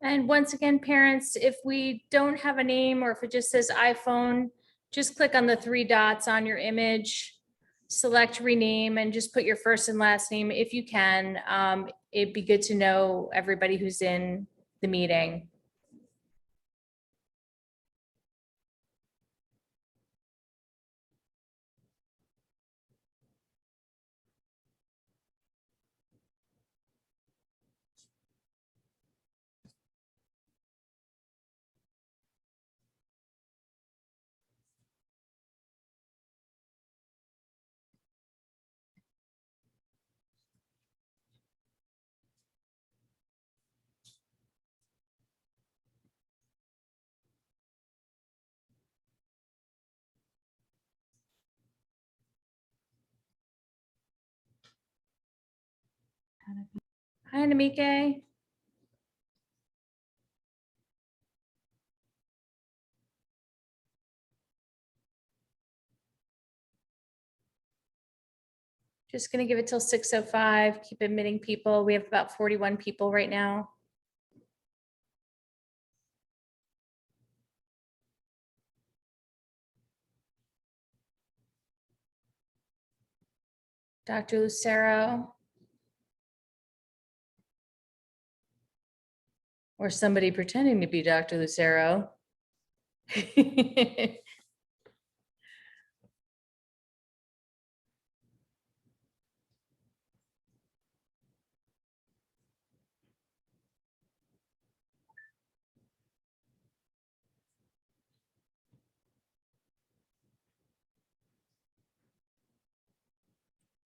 And once again, parents, if we don't have a name or if it just says iPhone, just click on the 3 dots on your image, select rename, and just put your first and last name if you can. It'd be good to know everybody who's in the meeting. Hi, Namike. Just gonna give it till 6:05, keep admitting people. We have about 41 people right now. Dr. Lucero. Or somebody pretending to be Dr. Lucero.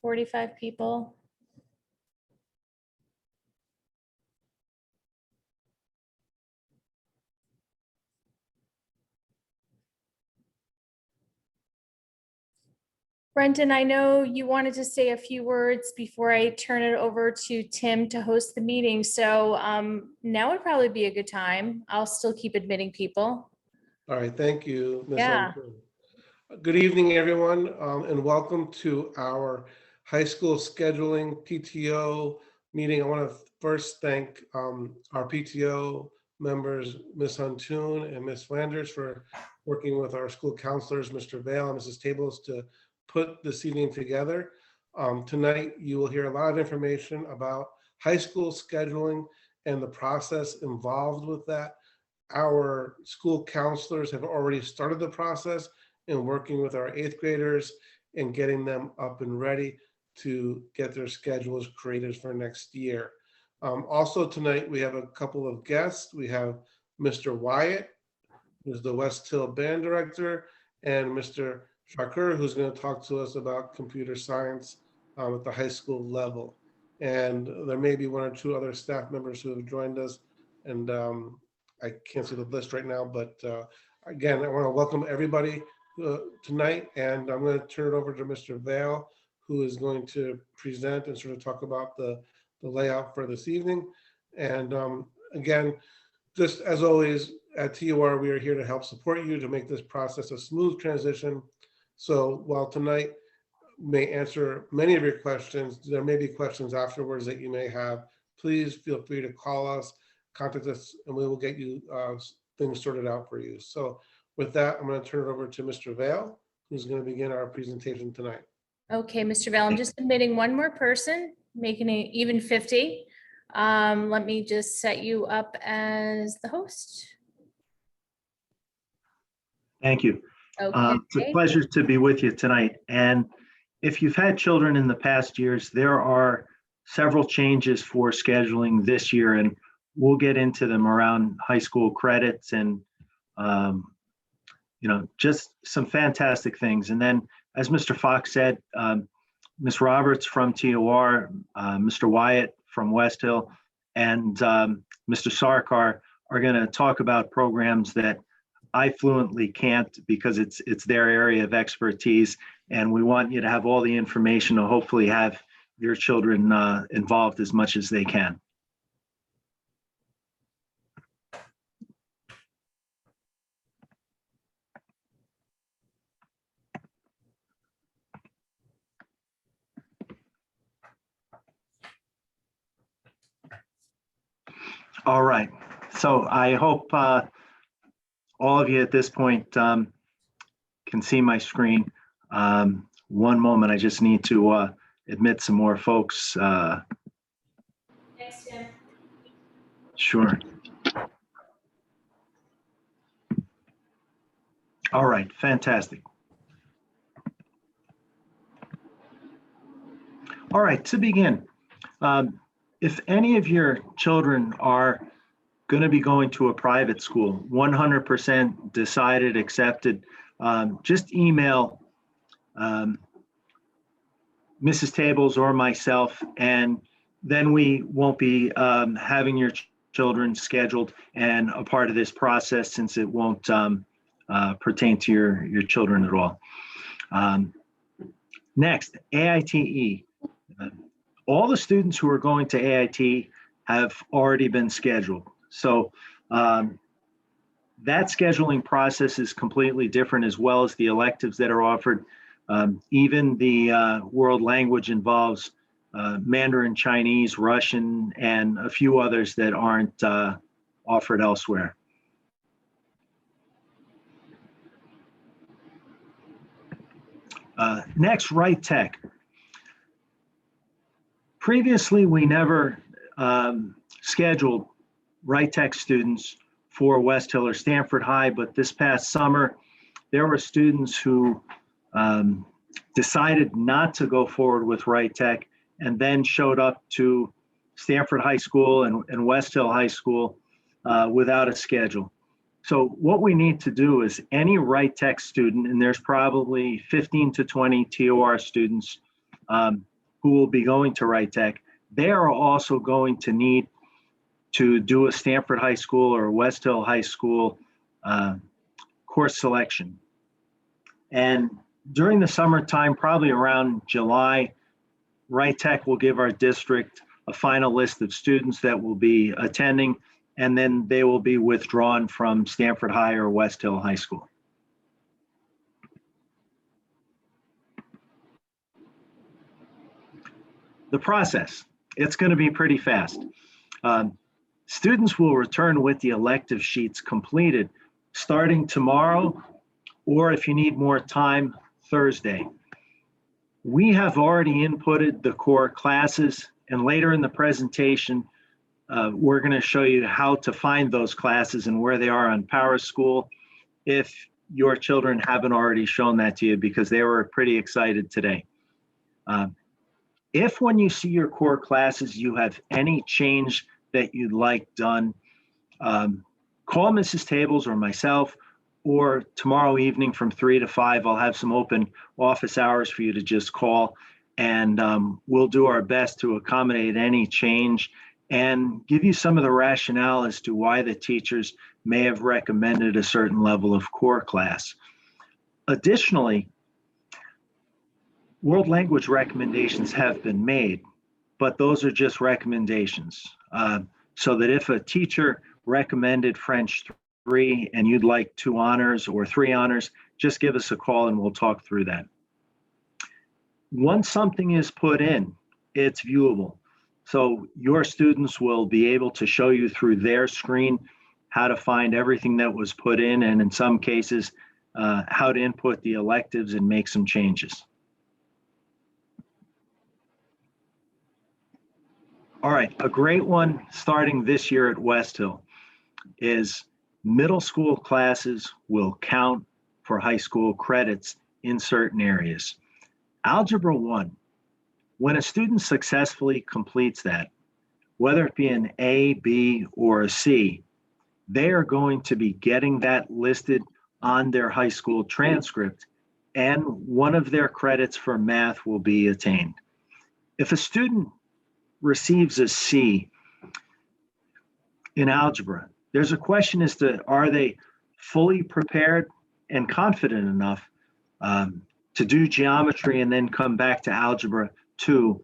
45 people. Brendan, I know you wanted to say a few words before I turn it over to Tim to host the meeting. So now would probably be a good time. I'll still keep admitting people. All right, thank you, Ms. Yeah. Good evening, everyone, and welcome to our high school scheduling PTO meeting. I want to first thank our PTO members, Ms. Huntoon and Ms. Flanders, for working with our school counselors, Mr. Vale and Mrs. Tables, to put this evening together. Tonight, you will hear a lot of information about high school scheduling and the process involved with that. Our school counselors have already started the process in working with our 8th graders and getting them up and ready to get their schedules created for next year. Also tonight, we have a couple of guests. We have Mr. Wyatt, who's the West Hill Band Director, and Mr. Shakur, who's going to talk to us about computer science at the high school level. And there may be 1 or 2 other staff members who have joined us, and I can't see the list right now, but again, I want to welcome everybody tonight, and I'm going to turn it over to Mr. Vale, who is going to present and sort of talk about the layout for this evening. And again, just as always, at TOR, we are here to help support you to make this process a smooth transition. So while tonight may answer many of your questions, there may be questions afterwards that you may have. Please feel free to call us, contact us, and we will get you things sorted out for you. So with that, I'm going to turn it over to Mr. Vale, who's going to begin our presentation tonight. Okay, Mr. Vale, I'm just admitting one more person, making it even 50. Let me just set you up as the host. Thank you. Okay. It's a pleasure to be with you tonight. And if you've had children in the past years, there are several changes for scheduling this year, and we'll get into them around high school credits and, just some fantastic things. And then, as Mr. Fox said, Ms. Roberts from TOR, Mr. Wyatt from West Hill, and Mr. Sarkar are going to talk about programs that I fluently can't, because it's their area of expertise, and we want you to have all the information to hopefully have your children involved as much as they can. All right, So I hope all of you at this point can see my screen. One moment, I just need to admit some more folks. Thanks, Tim. Sure. All right, fantastic. All right, to begin, if any of your children are going to be going to a private school, 100% decided, accepted, just email Mrs. Tables or myself, and then we won't be having your children scheduled and a part of this process, since it won't pertain to your children at all. Next, AITE. All the students who are going to AIT have already been scheduled. So that scheduling process is completely different, as well as the electives that are offered. Even the world language involves Mandarin, Chinese, Russian, and a few others that aren't offered elsewhere. Next, Right Tech. Previously, we never scheduled Right Tech students for West Hill or Stanford High, but this past summer, there were students who decided not to go forward with Right Tech and then showed up to Stanford High School and West Hill High School without a schedule. So what we need to do is any Right Tech student, and there's probably 15 to 20 TOR students who will be going to Right Tech, they are also going to need to do a Stanford High School or West Hill High School course selection. And during the summertime, probably around July, Right Tech will give our district a final list of students that will be attending, and then they will be withdrawn from Stanford High or West Hill High School. The process, it's going to be pretty fast. Students will return with the elective sheets completed starting tomorrow, or if you need more time, Thursday. We have already inputted the core classes, and later in the presentation, we're going to show you how to find those classes and where they are on PowerSchool, if your children haven't already shown that to you, because they were pretty excited today. If when you see your core classes, you have any change that you'd like done, call Mrs. Tables or myself, or tomorrow evening from 3 to 5, I'll have some open office hours for you to just call, and we'll do our best to accommodate any change and give you some of the rationale as to why the teachers may have recommended a certain level of core class. Additionally, world language recommendations have been made, but those are just recommendations. So that if a teacher recommended French 3 and you'd like 2 honors or 3 honors, just give us a call and we'll talk through that. Once something is put in, it's viewable. So your students will be able to show you through their screen how to find everything that was put in, and in some cases, how to input the electives and make some changes. All right, a great one starting this year at West Hill is middle school classes will count for high school credits in certain areas. Algebra 1, when a student successfully completes that, whether it be an A, B, or a C, they are going to be getting that listed on their high school transcript, and one of their credits for math will be attained. If a student receives a C in algebra, there's a question as to, are they fully prepared and confident enough to do geometry and then come back to algebra 2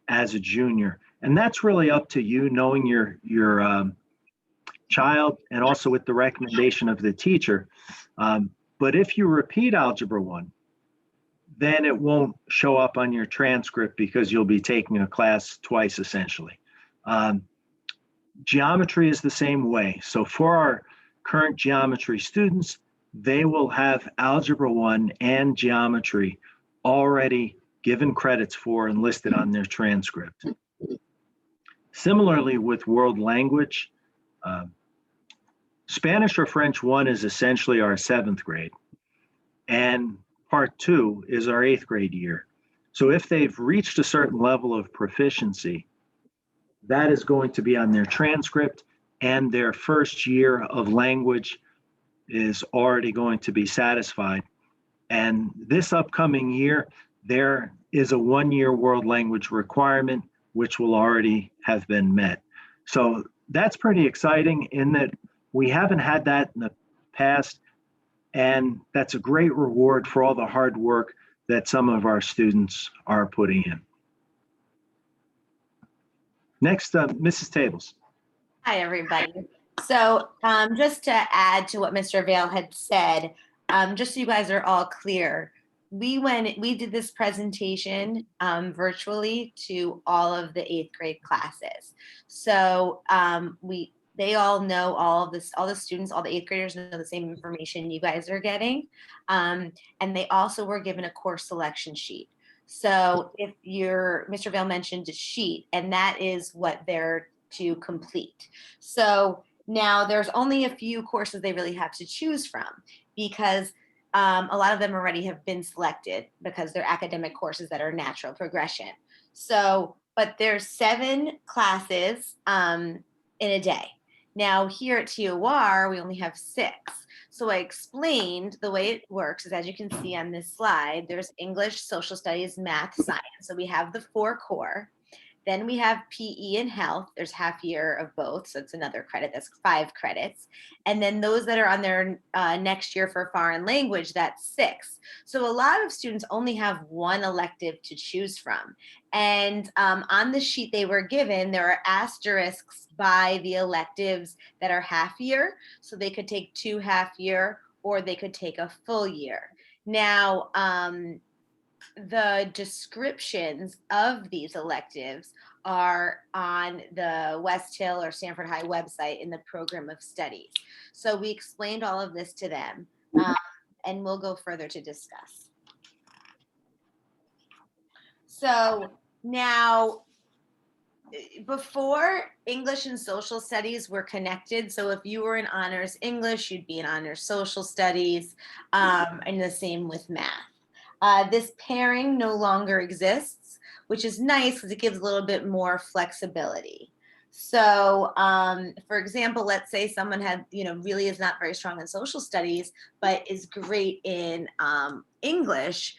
as a junior? And that's really up to you, knowing your child, and also with the recommendation of the teacher. But if you repeat algebra 1, then it won't show up on your transcript because you'll be taking a class twice, essentially. Geometry is the same way. So for our current geometry students, they will have Algebra 1 and geometry already given credits for and listed on their transcript. Similarly with world language, Spanish or French 1 is essentially our 7th grade, and part 2 is our 8th grade year. So if they've reached a certain level of proficiency, that is going to be on their transcript, and their first year of language is already going to be satisfied. And this upcoming year, there is a 1-year world language requirement, which will already have been met. So that's pretty exciting in that we haven't had that in the past, and that's a great reward for all the hard work that some of our students are putting in. Next, Mrs. Tables. Hi, everybody. So just to add to what Mr. Vale had said, just so you guys are all clear, we did this presentation virtually to all of the 8th grade classes. So they all know all of this, all the students, all the 8th graders know the same information you guys are getting. And they also were given a course selection sheet. So if Mr. Vale mentioned a sheet, and that is what they're to complete. So now there's only a few courses they really have to choose from, because a lot of them already have been selected because they're academic courses that are natural progression. So, but there's 7 classes in a day. Now here at TOR, we only have 6. So I explained the way it works is, as you can see on this slide, there's English, social studies, math, science. So we have the 4 core. Then we have PE and health. There's half year of both. So it's another credit. That's 5 credits. And then those that are on their next year for foreign language, that's 6. So a lot of students only have 1 elective to choose from. And on the sheet they were given, there are asterisks by the electives that are half year. So they could take 2 half year, or they could take a full year. Now, the descriptions of these electives are on the West Hill or Stanford High website in the program of studies. So we explained all of this to them, and we'll go further to discuss. So now, before English and social studies were connected, so if you were in honors English, you'd be in honors social studies, and the same with math. This pairing no longer exists, which is nice because it gives a little bit more flexibility. So, for example, let's say someone had, really is not very strong in social studies, but is great in English.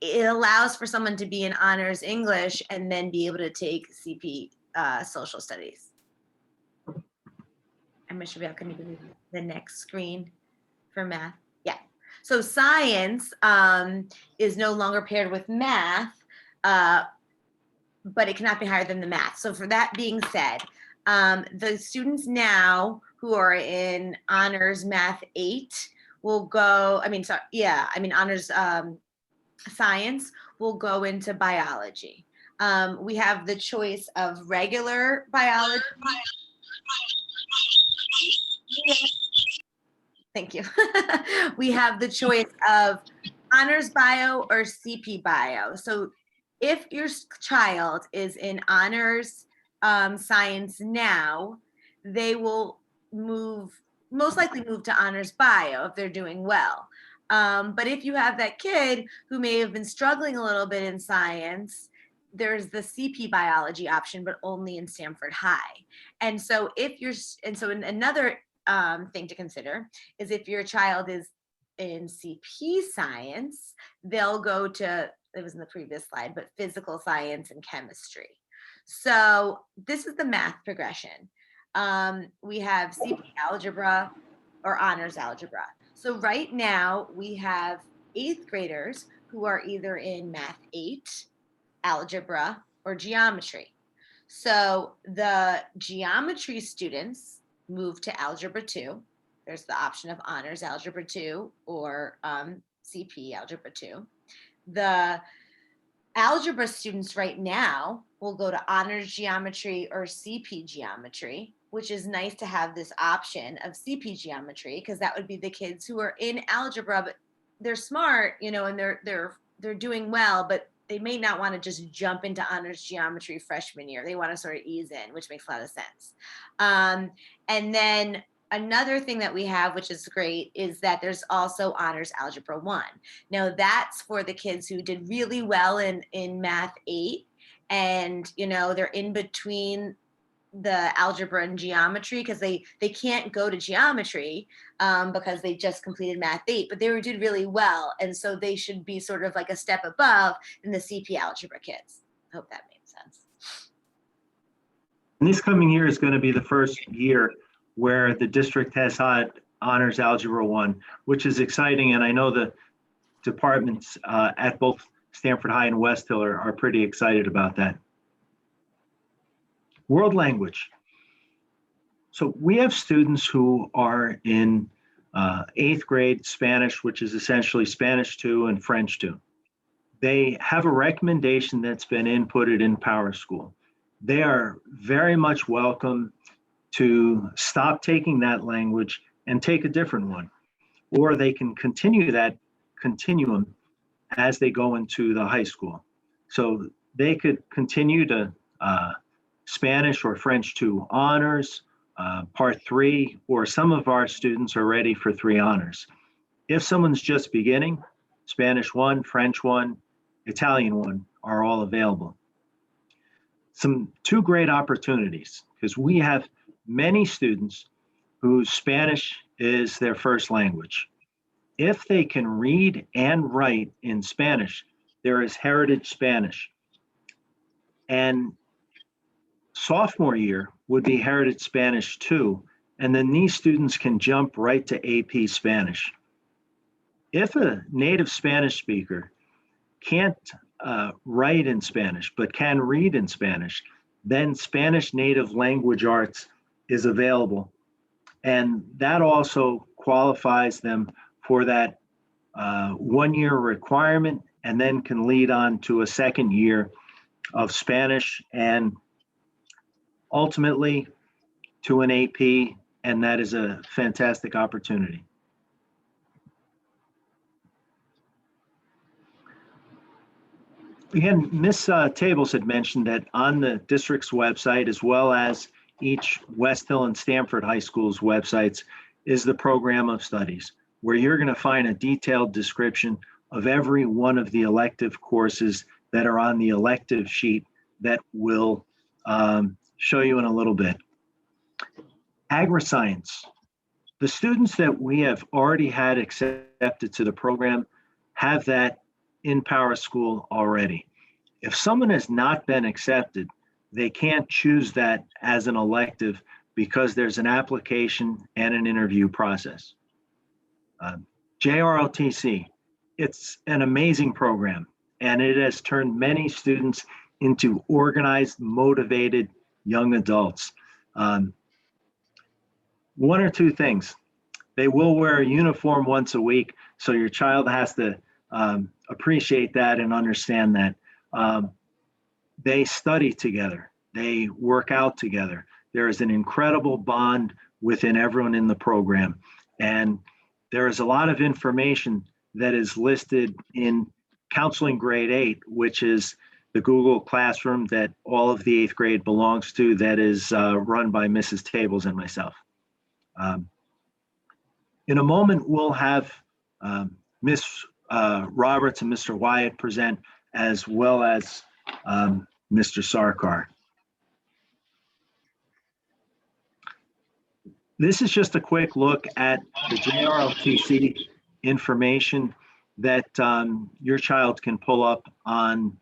It allows for someone to be in honors English and then be able to take CP social studies. I'm Mr. Vale, can you give me the next screen for math? Yeah. So science is no longer paired with math, but it cannot be higher than the math. So for that being said, the students now who are in honors math 8 will go, honors science will go into biology. We have the choice of regular biology. Thank you. We have the choice of honors bio or CP bio. So if your child is in honors science now, they will most likely move to honors bio if they're doing well. But if you have that kid who may have been struggling a little bit in science, there's the CP biology option, but only in Stanford High. And so another thing to consider is if your child is in CP science, they'll go to, it was in the previous slide, but physical science and chemistry. So this is the math progression. We have CP algebra or honors algebra. So right now we have 8th graders who are either in math 8, algebra, or geometry. So the geometry students move to algebra 2. There's the option of honors algebra 2 or CP algebra 2. The algebra students right now will go to honors geometry or CP geometry. which is nice to have this option of CP geometry, because that would be the kids who are in algebra, but they're smart, you know, and they're doing well, but they may not want to just jump into honors geometry freshman year. They want to sort of ease in, which makes a lot of sense. And then another thing that we have, which is great, is that there's also honors algebra 1. Now that's for the kids who did really well in math 8, and you know, they're in between the algebra and geometry because they can't go to geometry because they just completed math 8, but they did really well, and so they should be sort of like a step above than the CP algebra kids. I hope that made sense. And this coming year is going to be the first year where the district has had honors algebra 1, which is exciting, and I know the departments at both Stanford High and West Hill are pretty excited about that. World language. So we have students who are in 8th grade Spanish, which is essentially Spanish 2 and French 2. They have a recommendation that's been inputted in PowerSchool. They are very much welcome to stop taking that language and take a different one, or they can continue that continuum as they go into the high school. So they could continue to Spanish or French 2 honors, part 3, or some of our students are ready for 3 honors. If someone's just beginning, Spanish 1, French 1, Italian 1 are all available. Two great opportunities, because we have many students whose Spanish is their first language. If they can read and write in Spanish, there is Heritage Spanish. And sophomore year would be Heritage Spanish 2, and then these students can jump right to AP Spanish. If a native Spanish speaker can't write in Spanish, but can read in Spanish, then Spanish Native Language Arts is available. And that also qualifies them for that 1-year requirement, and then can lead on to a second year of Spanish and ultimately to an AP, and that is a fantastic opportunity. Again, Ms. Tables had mentioned that on the district's website, as well as each West Hill and Stanford High School's websites, is the program of studies, where you're going to find a detailed description of every one of the elective courses that are on the elective sheet that will show you in a little bit. Agri-science. The students that we have already had accepted to the program have that in PowerSchool already. If someone has not been accepted, they can't choose that as an elective because there's an application and an interview process. JROTC, it's an amazing program, and it has turned many students into organized, motivated young adults. 1 or 2 things. They will wear a uniform once a week, so your child has to appreciate that and understand that. They study together. They work out together. There is an incredible bond within everyone in the program. And there is a lot of information that is listed in Counseling Grade 8, which is the Google Classroom that all of the 8th grade belongs to, that is run by Mrs. Tables and myself. In a moment, we'll have Ms. Roberts and Mr. Wyatt present, as well as Mr. Sarkar. This is just a quick look at the JROTC information that your child can pull up on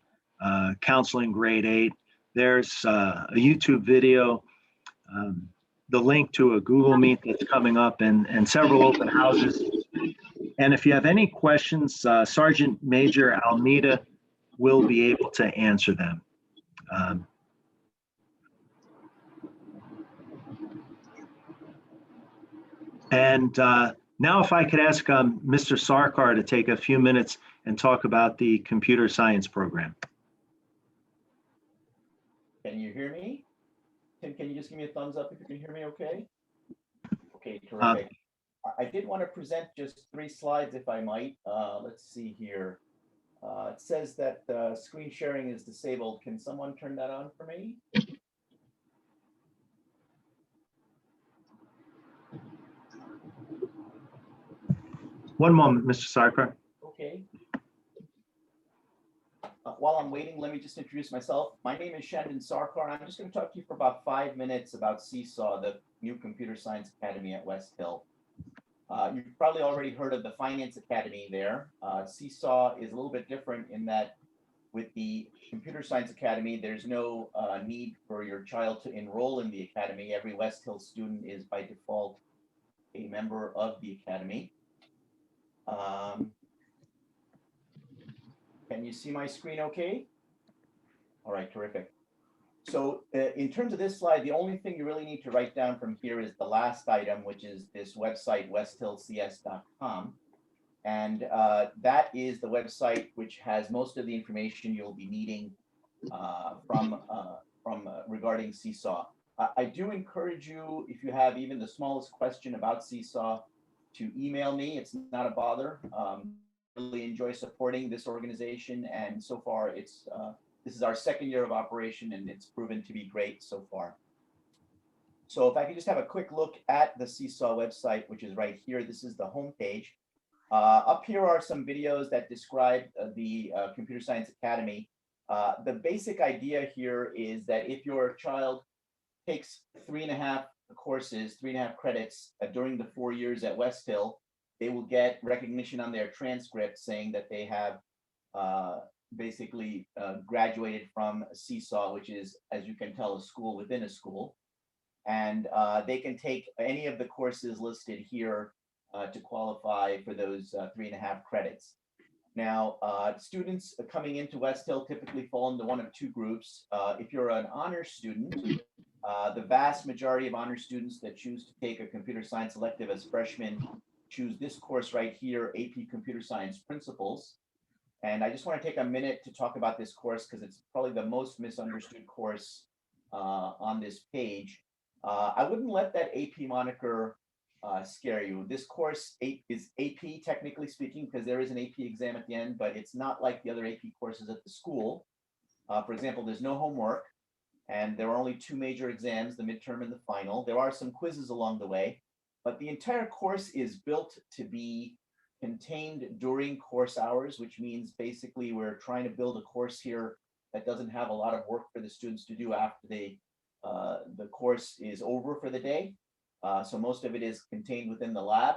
Counseling Grade 8. There's a YouTube video, the link to a Google Meet that's coming up, and several open houses. And if you have any questions, Sergeant Major Almeida will be able to answer them. Now if I could ask Mr. Sarkar to take a few minutes and talk about the computer science program. Can you hear me? Tim, can you just give me a thumbs up if you can hear me okay? Okay, terrific. I did want to present just 3 slides if I might. Let's see here. It says that screen sharing is disabled. Can someone turn that on for me? One moment, Mr. Sarkar. Okay. While I'm waiting, let me just introduce myself. My name is Shandon Sarkar. I'm just going to talk to you for about 5 minutes about Seesaw, the new computer science academy at West Hill. You've probably already heard of the Finance Academy there. Seesaw is a little bit different in that with the Computer Science Academy, there's no need for your child to enroll in the academy. Every West Hill student is by default a member of the academy. Can you see my screen okay? All right, terrific. So in terms of this slide, the only thing you really need to write down from here is the last item, which is this website, westhillcs.com. And that is the website which has most of the information you'll be needing regarding Seesaw. I do encourage you, if you have even the smallest question about Seesaw, to email me. It's not a bother. Really enjoy supporting this organization, and so far it's this is our 2nd year of operation, and it's proven to be great so far. So if I could just have a quick look at the Seesaw website, which is right here. This is the home page. Up here are some videos that describe the Computer Science Academy. The basic idea here is that if your child takes 3.5 courses, 3.5 credits during the 4 years at West Hill, they will get recognition on their transcript saying that they have basically graduated from Seesaw, which is, as you can tell, a school within a school. And they can take any of the courses listed here to qualify for those 3.5 credits. Now, students coming into West Hill typically fall into one of 2 groups. If you're an honors student, the vast majority of honors students that choose to take a computer science elective as freshmen choose this course right here, AP Computer Science Principles. And I just want to take a minute to talk about this course because it's probably the most misunderstood course on this page. I wouldn't let that AP moniker scare you. This course is AP technically speaking because there is an AP exam at the end, but it's not like the other AP courses at the school. For example, there's no homework, and there are only 2 major exams, the midterm and the final. There are some quizzes along the way, but the entire course is built to be contained during course hours, which means basically we're trying to build a course here that doesn't have a lot of work for the students to do after the course is over for the day. So most of it is contained within the lab.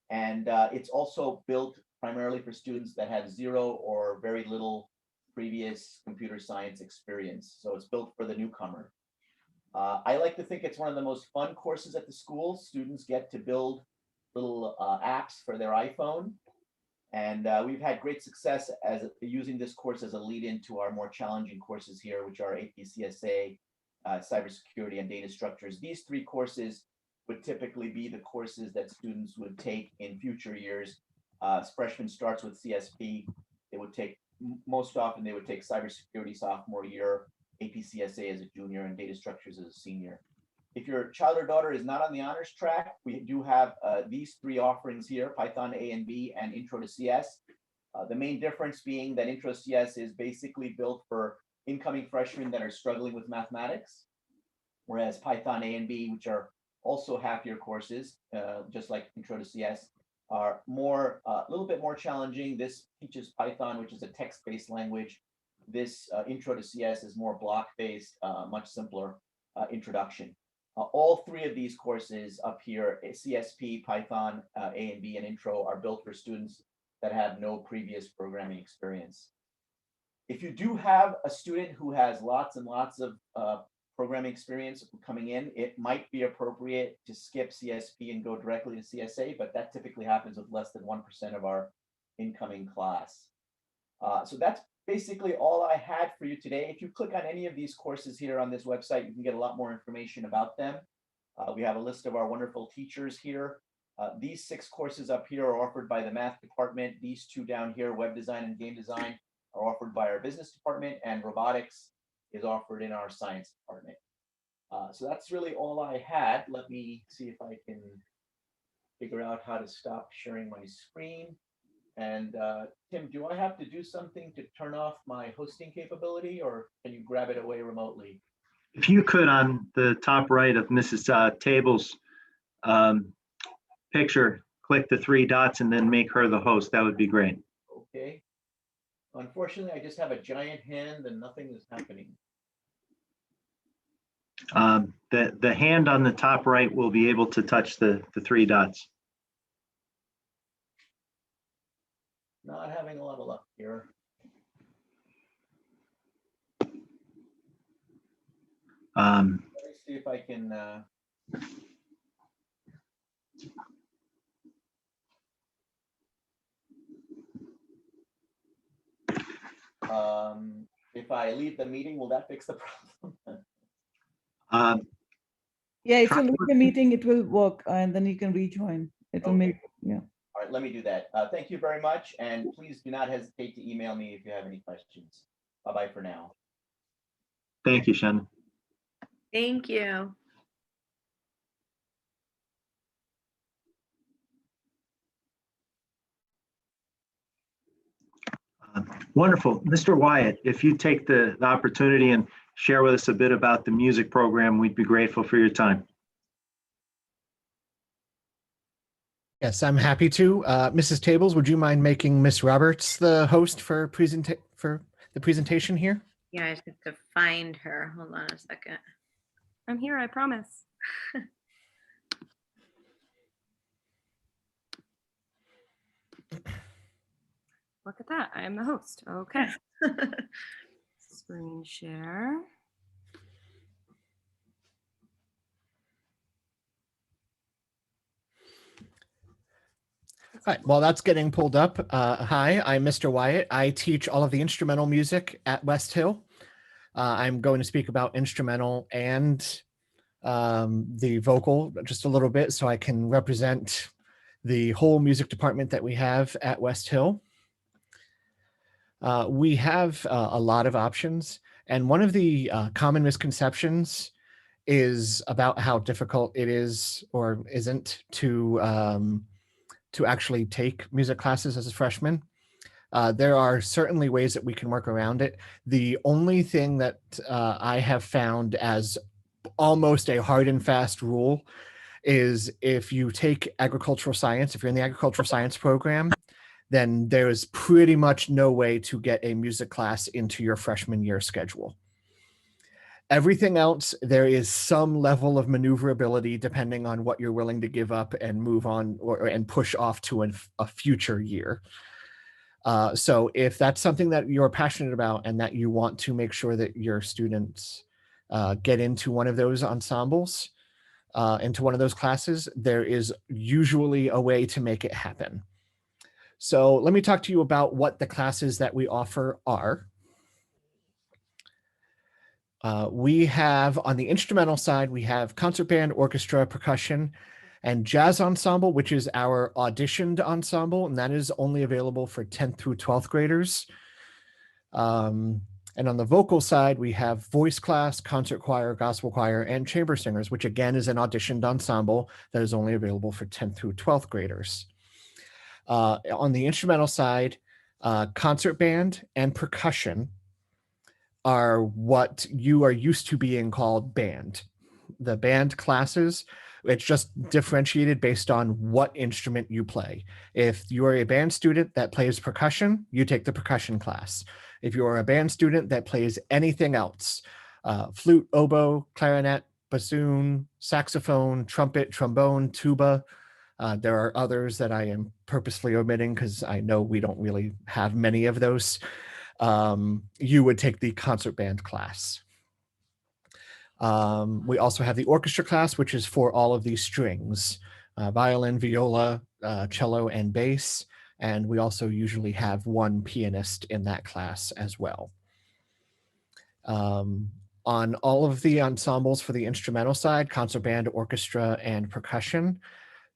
And it's also built primarily for students that have 0 or very little previous computer science experience. So it's built for the newcomer. I like to think it's one of the most fun courses at the school. Students get to build little apps for their iPhone. And we've had great success as using this course as a lead into our more challenging courses here, which are AP CSA, cybersecurity, and data structures. These 3 courses would typically be the courses that students would take in future years. Freshman starts with CSP. They would take, most often they would take cybersecurity sophomore year, AP CSA as a junior, and data structures as a senior. If your child or daughter is not on the honors track, we do have these 3 offerings here, Python A and B and Intro to CS. The main difference being that Intro to CS is basically built for incoming freshmen that are struggling with mathematics, whereas Python A and B, which are also half-year courses, just like Intro to CS, are more, a little bit more challenging. This teaches Python, which is a text-based language. This Intro to CS is more block-based, much simpler introduction. All 3 of these courses up here, CSP, Python, A and B, and Intro, are built for students that have no previous programming experience. If you do have a student who has lots and lots of programming experience coming in, it might be appropriate to skip CSP and go directly to CSA, but that typically happens with less than 1% of our incoming class. So that's basically all I had for you today. If you click on any of these courses here on this website, you can get a lot more information about them. We have a list of our wonderful teachers here. These 6 courses up here are offered by the math department. These 2 down here, web design and game design, are offered by our business department, and robotics is offered in our science department. So that's really all I had. Let me see if I can figure out how to stop sharing my screen. And Tim, do I have to do something to turn off my hosting capability, or can you grab it away remotely? If you could, on the top right of Mrs. Table's picture, click the three dots and then make her the host, that would be great. Okay. Unfortunately, I just have a giant hand and nothing is happening. The hand on the top right will be able to touch the three dots. Not having a lot of luck here. Let me see if I can. If I leave the meeting, will that fix the problem? Yeah, if you leave the meeting, it will work and then you can rejoin. It will Okay. make, yeah. All right, let me do that. Thank you very much. And please do not hesitate to email me if you have any questions. Bye-bye for now. Thank you, Shannon. Thank you. Wonderful. Mr. Wyatt, if you take the opportunity and share with us a bit about the music program, we'd be grateful for your time. Yes, I'm happy to. Mrs. Tables, would you mind making Miss Roberts the host for the presentation here? Yeah, I just have to find her. Hold on a second. I'm here, I promise. Look at that, I am the host. Okay. Screen share. All right, while that's getting pulled up, hi, I'm Mr. Wyatt. I teach all of the instrumental music at West Hill. I'm going to speak about instrumental and the vocal just a little bit so I can represent the whole music department that we have at West Hill. We have a lot of options, and one of the common misconceptions is about how difficult it is or isn't to actually take music classes as a freshman. There are certainly ways that we can work around it. The only thing that I have found as almost a hard and fast rule is if you take agricultural science, if you're in the agricultural science program, then there is pretty much no way to get a music class into your freshman year schedule. Everything else, there is some level of maneuverability depending on what you're willing to give up and move on and push off to a future year. So if that's something that you're passionate about and that you want to make sure that your students get into one of those ensembles, into one of those classes, there is usually a way to make it happen. So let me talk to you about what the classes that we offer are. We have, on the instrumental side, we have concert band, orchestra, percussion, and jazz ensemble, which is our auditioned ensemble, and that is only available for 10th through 12th graders. And on the vocal side, we have voice class, concert choir, gospel choir, and chamber singers, which again is an auditioned ensemble that is only available for 10th through 12th graders. On the instrumental side, concert band and percussion are what you are used to being called band. The band classes, it's just differentiated based on what instrument you play. If you are a band student that plays percussion, you take the percussion class. If you are a band student that plays anything else, flute, oboe, clarinet, bassoon, saxophone, trumpet, trombone, tuba, there are others that I am purposely omitting because I know we don't really have many of those. You would take the concert band class. We also have the orchestra class, which is for all of these strings, violin, viola, cello, and bass. And we also usually have one pianist in that class as well. On all of the ensembles for the instrumental side, concert band, orchestra, and percussion,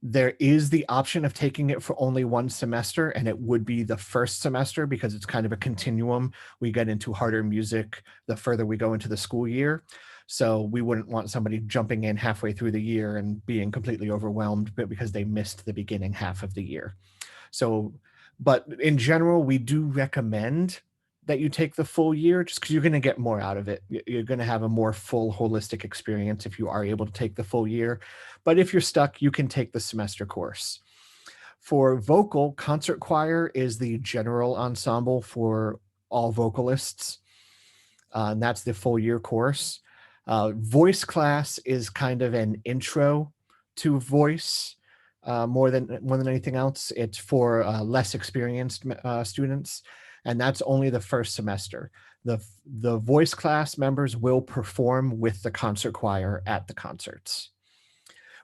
There is the option of taking it for only one semester, and it would be the first semester because it's kind of a continuum. We get into harder music the further we go into the school year. So we wouldn't want somebody jumping in halfway through the year and being completely overwhelmed because they missed the beginning half of the year. So, but in general, we do recommend that you take the full year just because you're going to get more out of it. You're going to have a more full holistic experience if you are able to take the full year. But if you're stuck, you can take the semester course. For vocal, concert choir is the general ensemble for all vocalists. And that's the full year course. Voice class is kind of an intro to voice. More than anything else, it's for less experienced students, and that's only the first semester. The voice class members will perform with the concert choir at the concerts.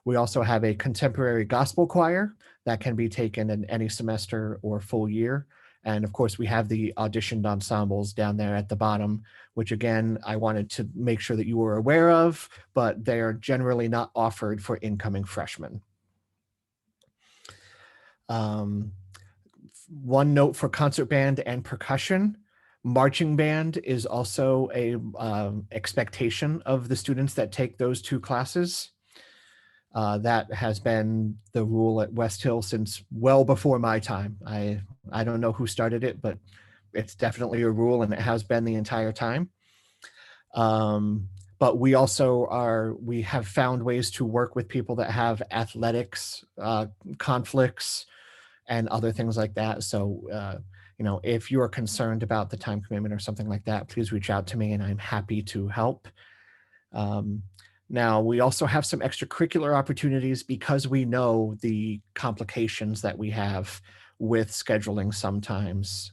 We also have a contemporary gospel choir that can be taken in any semester or full year. And of course, we have the auditioned ensembles down there at the bottom, which again, I wanted to make sure that you were aware of, but they are generally not offered for incoming freshmen. One note for concert band and percussion, marching band is also a expectation of the students that take those two classes. That has been the rule at West Hill since well before my time. I don't know who started it, but it's definitely a rule and it has been the entire time. But we also we have found ways to work with people that have athletics conflicts and other things like that. So, you know, if you're concerned about the time commitment or something like that, please reach out to me and I'm happy to help. Now, we also have some extracurricular opportunities because we know the complications that we have with scheduling sometimes.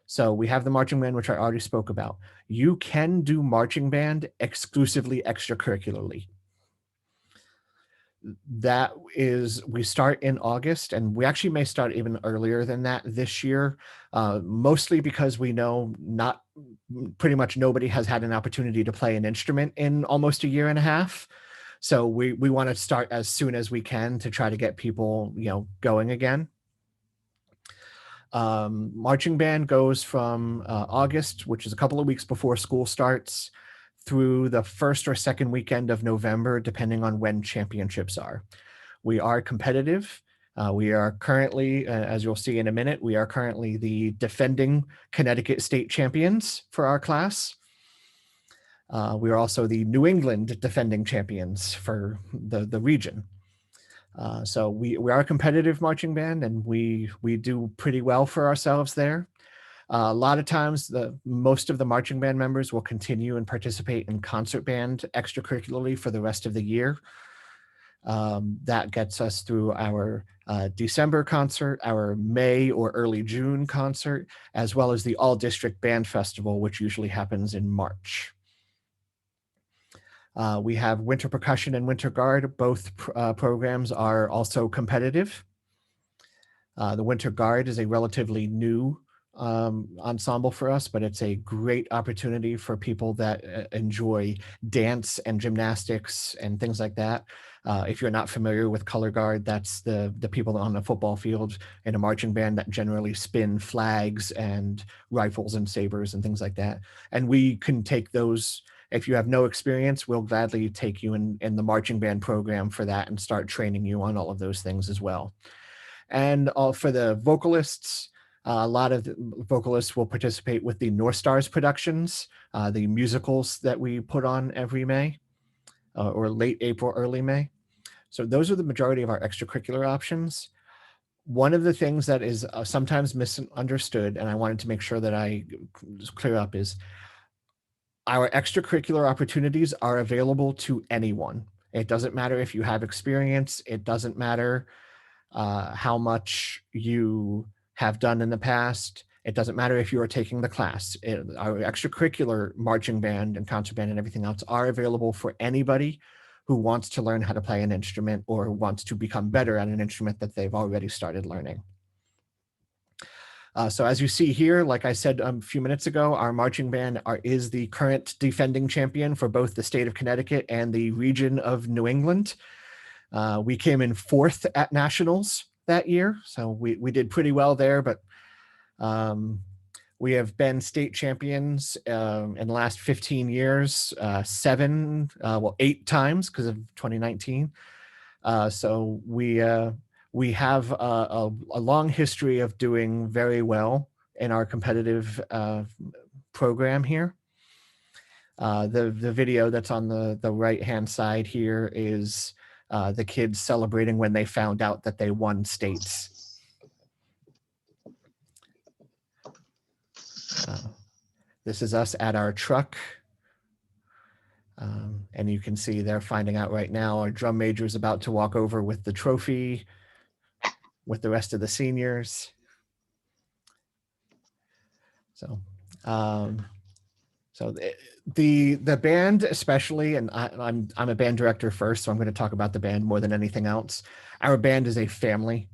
So we have the marching band, which I already spoke about. You can do marching band exclusively extracurricularly. That is, we start in August, and we actually may start even earlier than that this year, mostly because we know pretty much nobody has had an opportunity to play an instrument in almost a year and a half. So we want to start as soon as we can to try to get people, you know, going again. Marching band goes from August, which is a couple of weeks before school starts, through the first or second weekend of November, depending on when championships are. We are competitive. We are currently, as you'll see in a minute, we are currently the defending Connecticut state champions for our class. We are also the New England defending champions for the region. So we are a competitive marching band and we do pretty well for ourselves there. A lot of times, most of the marching band members will continue and participate in concert band extracurricularly for the rest of the year. That gets us through our December concert, our May or early June concert, as well as the All District Band Festival, which usually happens in March. We have Winter Percussion and Winter Guard. Both programs are also competitive. The Winter Guard is a relatively new ensemble for us, but it's a great opportunity for people that enjoy dance and gymnastics and things like that. If you're not familiar with color guard, that's the people on the football field in a marching band that generally spin flags and rifles and sabers and things like that. And we can take those. If you have no experience, we'll gladly take you in the marching band program for that and start training you on all of those things as well. And for the vocalists, a lot of the vocalists will participate with the North Stars productions, the musicals that we put on every May or late April, early May. So those are the majority of our extracurricular options. One of the things that is sometimes misunderstood, and I wanted to make sure that I clear up, is our extracurricular opportunities are available to anyone. It doesn't matter if you have experience. It doesn't matter how much you have done in the past. It doesn't matter if you are taking the class. Our extracurricular marching band and concert band and everything else are available for anybody who wants to learn how to play an instrument or wants to become better at an instrument that they've already started learning. So as you see here, like I said a few minutes ago, our marching band is the current defending champion for both the state of Connecticut and the region of New England. We came in 4th at nationals that year, so we did pretty well there, but we have been state champions in the last 15 years, 8 times because of 2019. So we have a long history of doing very well in our competitive program here. The video that's on the right-hand side here is the kids celebrating when they found out that they won states. This is us at our truck. And you can see they're finding out right now. Our drum major is about to walk over with the trophy with the rest of the seniors. So, the band especially, and I'm a band director first, so I'm going to talk about the band more than anything else. Our band is a family.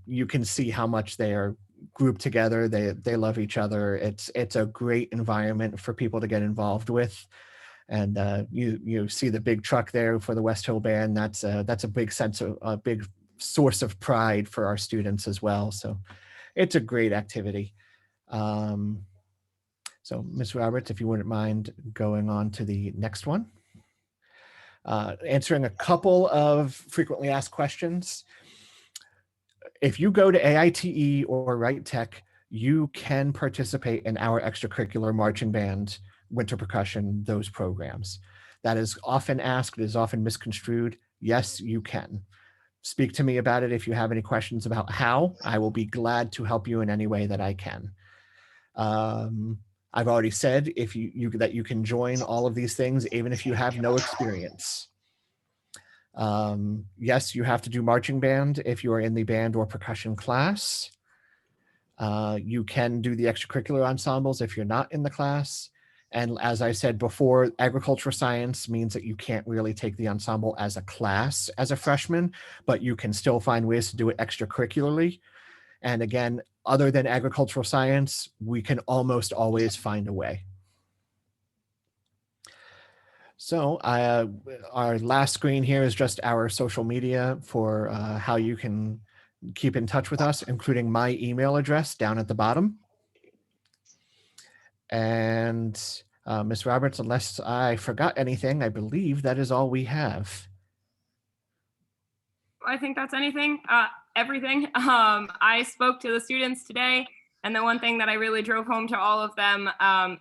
You can see how much they are grouped together. They love each other. It's a great environment for people to get involved with. And you see the big truck there for the West Hill Band. That's a big source of pride for our students as well. So it's a great activity. So Ms. Roberts, if you wouldn't mind going on to the next one. Answering a couple of frequently asked questions. If you go to AITE or Wright Tech, you can participate in our extracurricular marching band, winter percussion, those programs. That is often asked, is often misconstrued. Yes, you can. Speak to me about it if you have any questions about how. I will be glad to help you in any way that I can. I've already said that you can join all of these things even if you have no experience. Yes, you have to do marching band if you are in the band or percussion class. You can do the extracurricular ensembles if you're not in the class. And as I said before, agricultural science means that you can't really take the ensemble as a class as a freshman, but you can still find ways to do it extracurricularly. And again, other than agricultural science, we can almost always find a way. So our last screen here is just our social media for how you can keep in touch with us, including my email address down at the bottom. And Ms. Roberts, unless I forgot anything, I believe that is all we have. I think that's everything. I spoke to the students today, and the one thing that I really drove home to all of them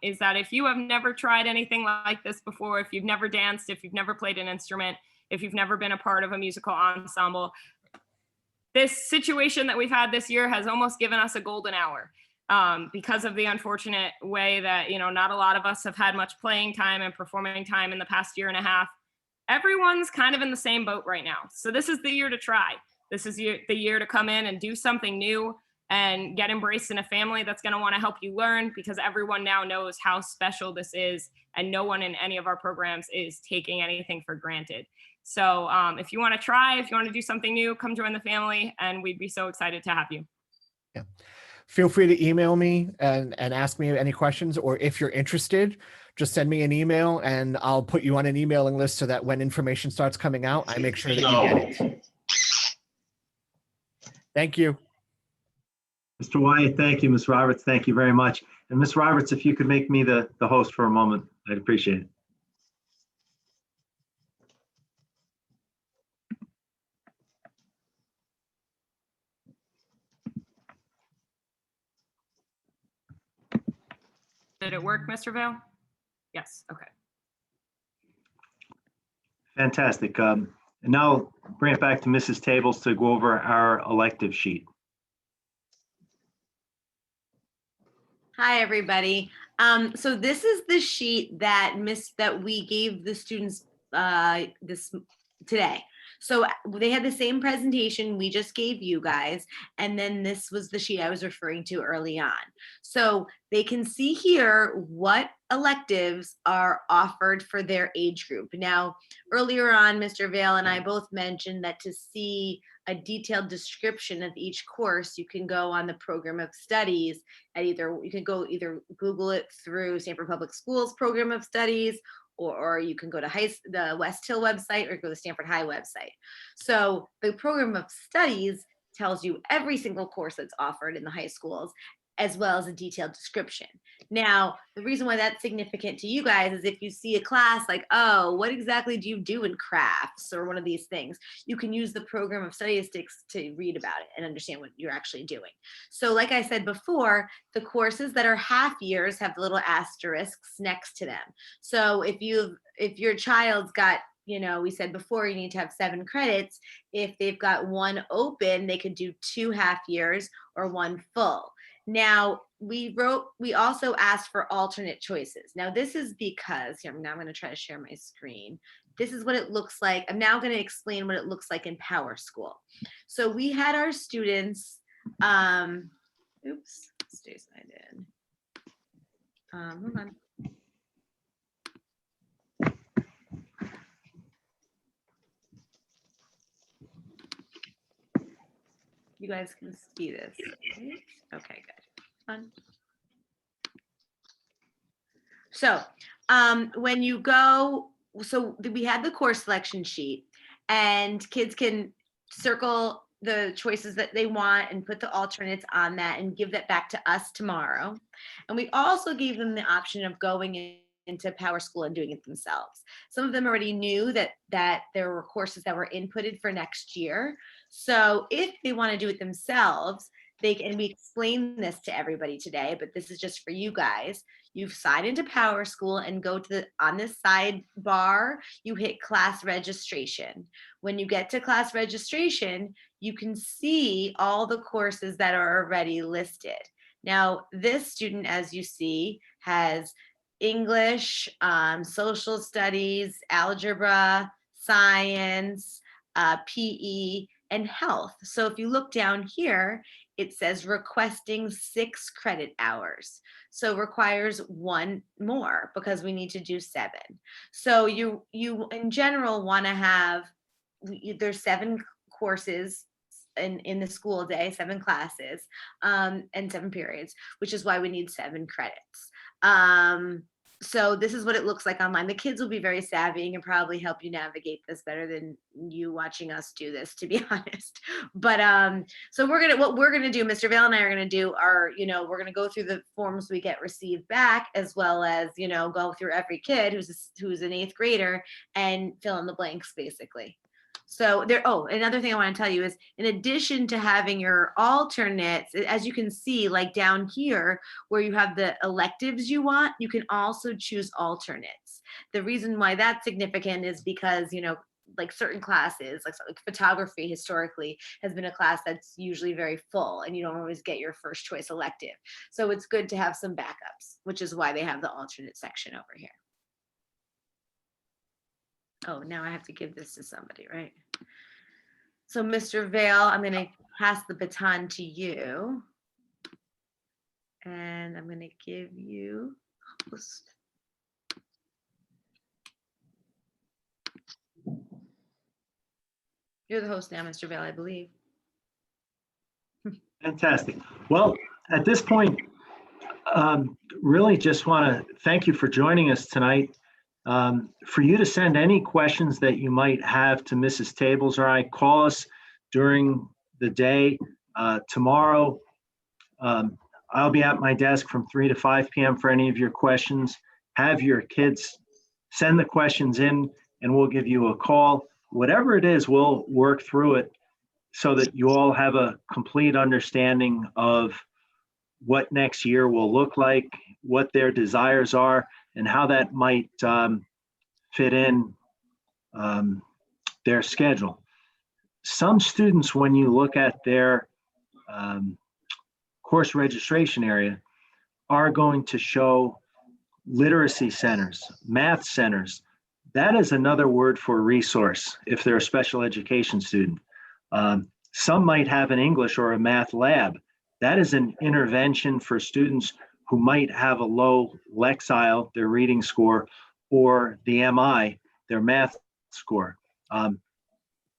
is that if you have never tried anything like this before, if you've never danced, if you've never played an instrument, if you've never been a part of a musical ensemble, this situation that we've had this year has almost given us a golden hour because of the unfortunate way that, not a lot of us have had much playing time and performing time in the past year and a half. Everyone's kind of in the same boat right now. So this is the year to try. This is the year to come in and do something new and get embraced in a family that's going to want to help you learn, because everyone now knows how special this is, and no one in any of our programs is taking anything for granted. So if you want to try, if you want to do something new, come join the family, and we'd be so excited to have you. Yeah. Feel free to email me and ask me any questions, or if you're interested, just send me an email and I'll put you on an emailing list so that when information starts coming out, I make sure that you get it. Thank you. Mr. Wyatt, thank you. Ms. Roberts, thank you very much. And Ms. Roberts, if you could make me the host for a moment, I'd appreciate it. Did it work, Mr. Vale? Yes, okay. Fantastic. And now bring it back to Mrs. Tables to go over our elective sheet. Hi, everybody. So this is the sheet that we gave the students today. So they had the same presentation we just gave you guys, and then this was the sheet I was referring to early on. So they can see here what electives are offered for their age group. Now, earlier on, Mr. Vale and I both mentioned that to see a detailed description of each course, you can go on the program of studies at you can either Google it through Stanford Public Schools program of studies, or you can go to the West Hill website or go to the Stanford High website. So the program of studies tells you every single course that's offered in the high schools, as well as a detailed description. Now, the reason why that's significant to you guys is if you see a class like, oh, what exactly do you do in crafts or one of these things, you can use the program of statistics to read about it and understand what you're actually doing. So like I said before, the courses that are half years have the little asterisks next to them. So if your child's got, we said before you need to have 7 credits. If they've got 1 open, they could do 2 half years or 1 full. Now we also asked for alternate choices. Now this is because I'm going to try to share my screen. This is what it looks like. I'm now going to explain what it looks like in Power School. So we had our students, stay signed in. Hold on. You guys can see this, right? Okay, good. Fun. So when you go, so we had the course selection sheet, and kids can circle the choices that they want and put the alternates on that and give that back to us tomorrow. And we also gave them the option of going into Power School and doing it themselves. Some of them already knew that there were courses that were inputted for next year. So if they want to do it themselves, and we explained this to everybody today, but this is just for you guys. You've signed into Power School and go to on this sidebar, you hit class registration. When you get to class registration, you can see all the courses that are already listed. Now, this student, as you see, has English, social studies, algebra, science, PE, and health. So if you look down here, it says requesting 6 credit hours. So requires 1 more because we need to do 7. So you in general want to have, there's 7 courses in the school day, 7 classes, and 7 periods, which is why we need 7 credits. So this is what it looks like online. The kids will be very savvy and can probably help you navigate this better than you watching us do this, to be honest. But so what we're gonna do, Mr. Vale and I are gonna do are, we're gonna go through the forms we get received back, as well as, go through every kid who's an 8th grader and fill in the blanks basically. So another thing I want to tell you is, in addition to having your alternates, as you can see, like down here where you have the electives you want, you can also choose alternates. The reason why that's significant is because, like certain classes, like photography historically has been a class that's usually very full and you don't always get your first choice elective. So it's good to have some backups, which is why they have the alternate section over here. Oh, now I have to give this to somebody, right? So Mr. Vale, I'm going to pass the baton to you. And I'm going to give you host. You're the host now, Mr. Vale, I believe. Fantastic. Well, at this point, really just want to thank you for joining us tonight. For you to send any questions that you might have to Mrs. Tables or I, call us during the day. Tomorrow, I'll be at my desk from 3 to 5 p.m. for any of your questions. Have your kids send the questions in and we'll give you a call. Whatever it is, we'll work through it so that you all have a complete understanding of what next year will look like, what their desires are, and how that might fit in their schedule. Some students, when you look at their course registration area, are going to show literacy centers, math centers. That is another word for resource if they're a special education student. Some might have an English or a math lab. That is an intervention for students who might have a low Lexile, their reading score, or the MI, their math score.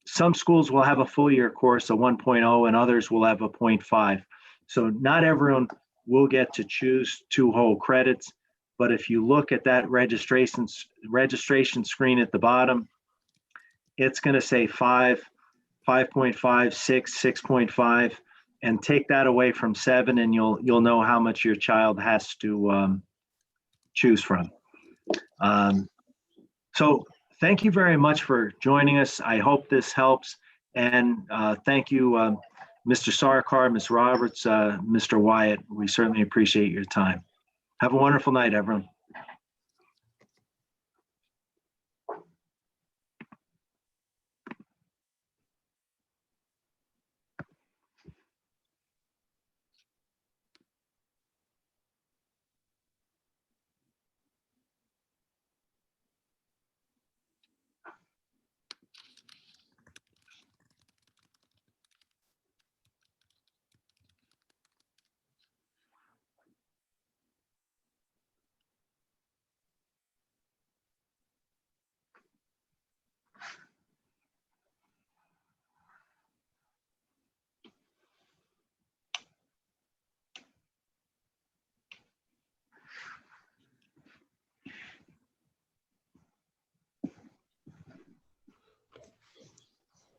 Some schools will have a full year course, a 1.0, and others will have a 0.5. So not everyone will get to choose 2 whole credits. But if you look at that registration screen at the bottom, it's going to say 5, 5.5, 6, 6.5, and take that away from 7, and you'll know how much your child has to choose from. So thank you very much for joining us. I hope this helps. And thank you, Mr. Sarkar, Ms. Roberts, Mr. Wyatt. We certainly appreciate your time. Have a wonderful night, everyone.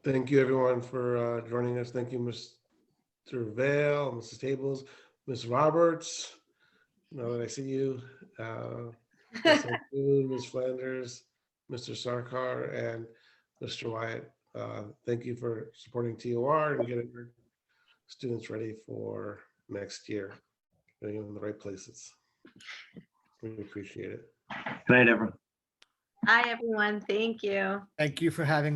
Thank you, everyone, for joining us. Thank you, Mr. Vale, Mrs. Tables, Ms. Roberts. Now that I see you, Ms. Flanders, Mr. Sarkar, and Mr. Wyatt. Thank you for supporting TOR and getting your students ready for next year, getting them in the right places. We appreciate it. Good night, everyone. Hi, everyone. Thank you. Thank you for having